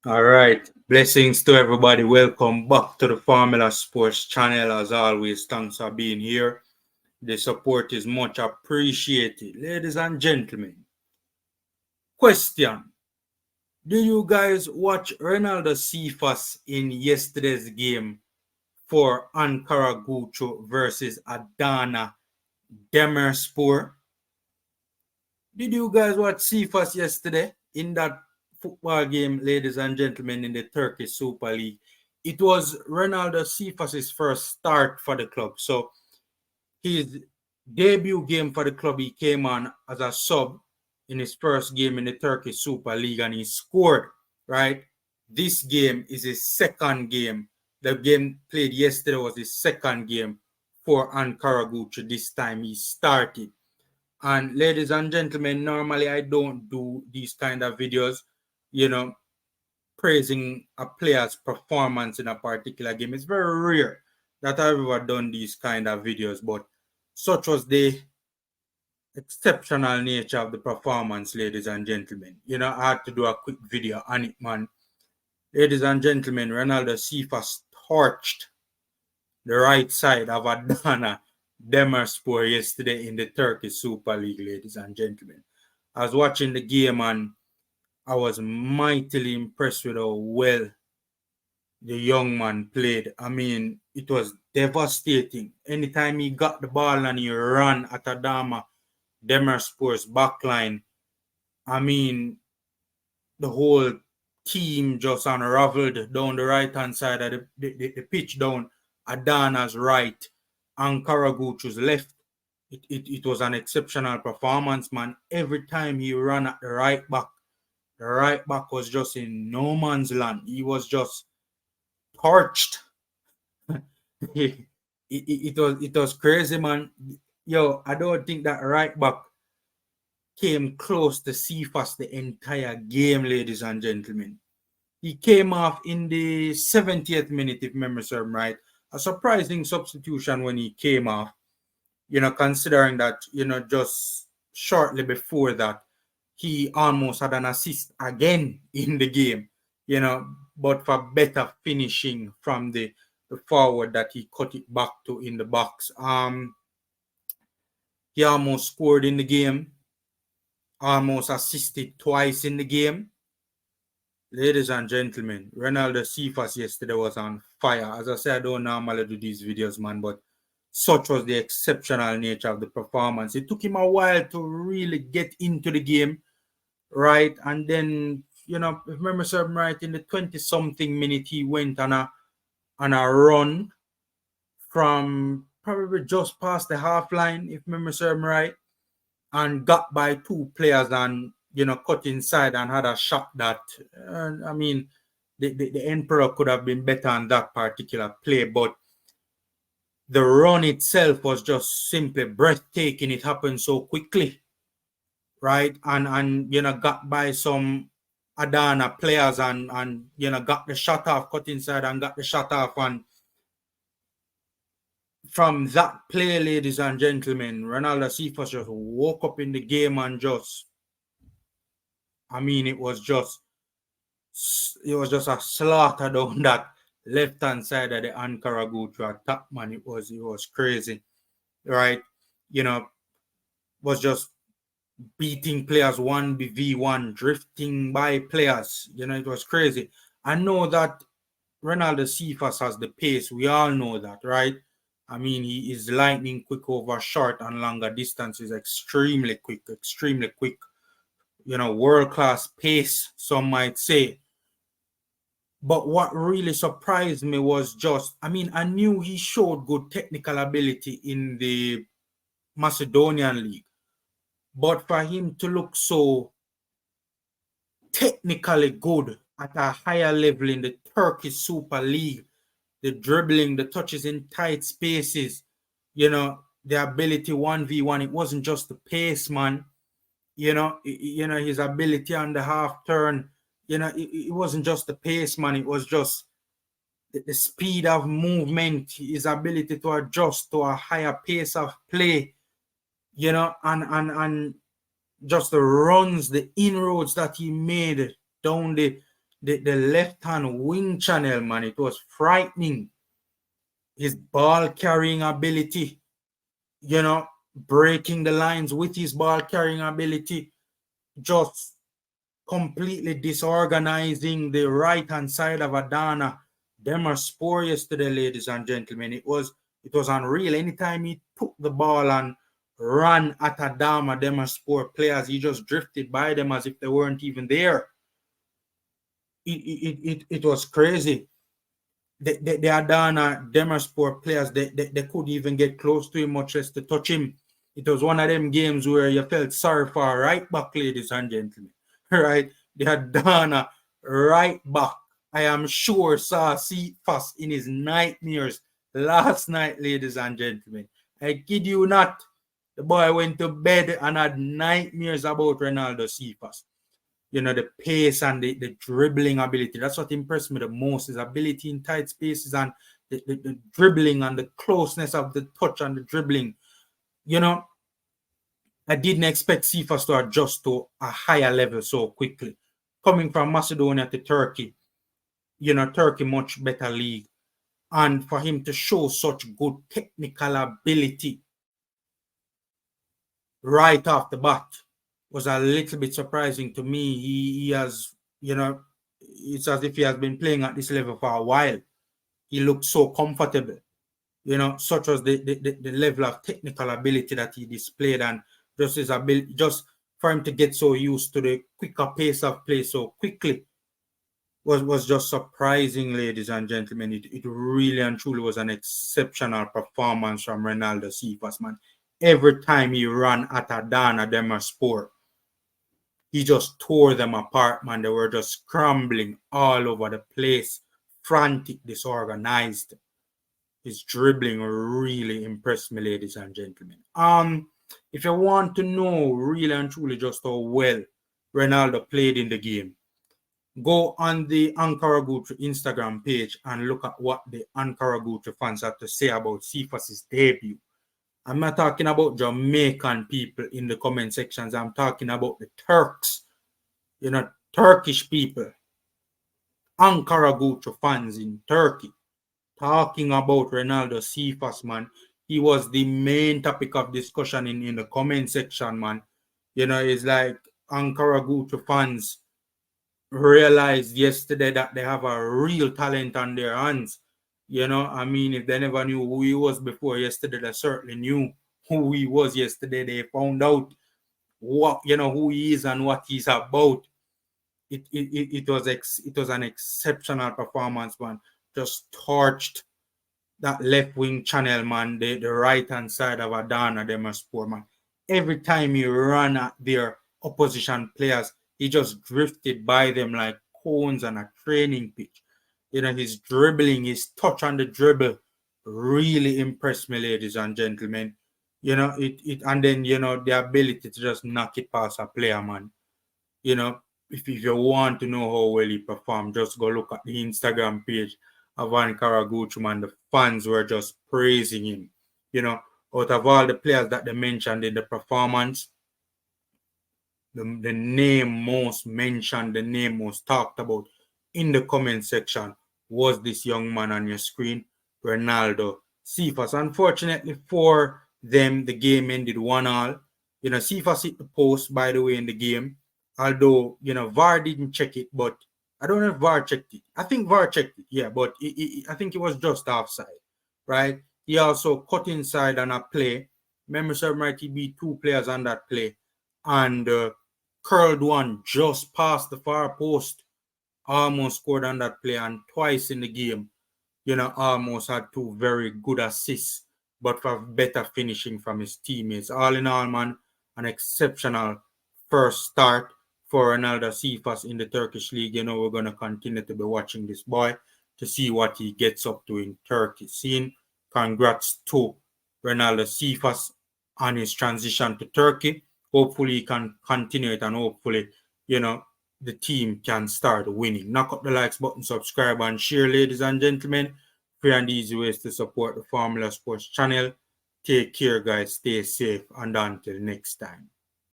All right. Blessings to everybody. Welcome back to the Formula Sports channel. As always, thanks for being here. The support is much appreciated. Ladies and gentlemen, question. Do you guys watch Renaldo Cephas in yesterday's game for Ankaragucu versus Adana Demirspor? Did you guys watch Cephas yesterday in that football game, ladies and gentlemen, in the Turkish Super League? It was Renaldo Cephas' first start for the club. So his debut game for the club, he came on as a sub in his first game in the Turkish Super League and he scored, right? This game is his second game. The game played yesterday was his second game for Ankaragucu. This time he started. And ladies and gentlemen, normally I don't do these kind of videos, praising a player's performance in a particular game. It's very rare that I've ever done these kind of videos, but such was the exceptional nature of the performance, ladies and gentlemen. I had to do a quick video on it, man. Ladies and gentlemen, Renaldo Cephas torched the right side of Adana Demirspor yesterday in the Turkish Super League, ladies and gentlemen. I was watching the game and I was mightily impressed with how well the young man played. I mean, it was devastating. Anytime he got the ball and he ran at Adana Demirspor's backline, I mean, the whole team just unraveled down the right-hand side of the pitch, down Adana's right, Ankaragucu's left. It was an exceptional performance, man. Every time he ran at the right back was just in no man's land. He was just torched. it was crazy, man. Yo, I don't think that right back came close to Cephas the entire game, ladies and gentlemen. He came off in the 70th minute, if memory serves right. A surprising substitution when he came off, considering that, just shortly before that, he almost had an assist again in the game, but for better finishing from the forward that he cut it back to in the box. He almost scored in the game, almost assisted twice in the game. Ladies and gentlemen, Renaldo Cephas yesterday was on fire. As I said, I don't normally do these videos, man, but such was the exceptional nature of the performance. It took him a while to really get into the game, right? And then, if memory serves right, in the 20-something minute, he went on a run from probably just past the half line, if memory serves right, and got by two players and cut inside and had a shot that, I mean, the Emperor could have been better on that particular play, but the run itself was just simply breathtaking. It happened so quickly, right? And got by some Adana players and got the shot off, cut inside and got the shot off. And from that play, ladies and gentlemen, Ronaldo Cephas just woke up in the game and just, I mean, it was just a slaughter down that left-hand side of the Ankaragucu attack, man. It was crazy, right? Was just beating players 1v1, drifting by players. It was crazy. I know that Renaldo Cephas has the pace. We all know that, right? I mean, he is lightning quick over short and longer distances, extremely quick. World-class pace, some might say. But what really surprised me was just, I mean, I knew he showed good technical ability in the Macedonian League. But for him to look so technically good at a higher level in the Turkish Super League, the dribbling, the touches in tight spaces, the ability 1v1, it wasn't just the pace, man. His ability on the half turn, it wasn't just the pace, man. It was just the speed of movement, his ability to adjust to a higher pace of play, and just the runs, the inroads that he made down the the left-hand wing channel, man, it was frightening. His ball carrying ability, breaking the lines with his ball carrying ability, just completely disorganizing the right-hand side of Adana. Demirspor yesterday, ladies and gentlemen. It was unreal. Anytime he took the ball and ran at Adana, Demirspor players, he just drifted by them as if they weren't even there. It was crazy. The Adana Demirspor players, they couldn't even get close to him, much less to touch him. It was one of them games where you felt sorry for right back, ladies and gentlemen. Right? The Adana right back, I am sure, saw Cephas in his nightmares last night, ladies and gentlemen. I kid you not. The boy went to bed and had nightmares about Renaldo Cephas. The pace and the dribbling ability. That's what impressed me the most, his ability in tight spaces and the dribbling and the closeness of the touch and the dribbling. I didn't expect Cephas to adjust to a higher level so quickly. Coming from Macedonia to Turkey, Turkey much better league. And for him to show such good technical ability right off the bat was a little bit surprising to me. He has, it's as if he has been playing at this level for a while. He looked so comfortable, such as the level of technical ability that he displayed, and just his ability, just for him to get so used to the quicker pace of play so quickly was just surprising, ladies and gentlemen. It really and truly was an exceptional performance from Renaldo Cephas, man. Every time he ran at Adana Demirspor, he just tore them apart, man. They were just scrambling all over the place, frantic, disorganized. His dribbling really impressed me, ladies and gentlemen. If you want to know really and truly just how well Ronaldo played in the game, go on the Ankaragucu Instagram page and look at what the Ankaragucu fans have to say about Cephas' debut. I'm not talking about Jamaican people in the comment sections. I'm talking about the Turks, Turkish people, Ankaragucu fans in Turkey, talking about Renaldo Cephas, man. He was the main topic of discussion in the comment section, man. It's like Ankaragucu fans realized yesterday that they have a real talent on their hands. If they never knew who he was before yesterday, they certainly knew who he was yesterday. They found out what, who he is and what he's about. It was an exceptional performance, man. Just torched that left wing channel, man, the right hand side of Adana Demirspor, man. Every time he ran at their opposition players, he just drifted by them like cones on a training pitch. His dribbling, his touch on the dribble really impressed me, ladies and gentlemen. And then the ability to just knock it past a player, man. If you want to know how well he performed, just go look at the Instagram page of Ankaragucu, man. The fans were just praising him. Out of all the players that they mentioned in the performance, the name most mentioned, the name most talked about in the comment section was this young man on your screen, Renaldo Cephas. Unfortunately for them, the game ended 1-1. Cephas hit the post, by the way, in the game. Although, VAR didn't check it, but I don't know if VAR checked it. I think VAR checked it, yeah, but I think it was just offside, right? He also cut inside on a play. Memory serve might be 2 players on that play, and curled one just past the far post. Almost scored on that play, and twice in the game, almost had 2 very good assists, but for better finishing from his teammates. All in all, man, an exceptional first start for Ronaldo Cephas in the Turkish league. We're going to continue to be watching this boy to see what he gets up to in Turkey scene. Congrats to Ronaldo Cephas on his transition to Turkey. Hopefully he can continue it, and hopefully, the team can start winning. Knock up the likes button, subscribe, and share, ladies and gentlemen. Free and easy ways to support the Formula Sports channel. Take care, guys. Stay safe, and until next time.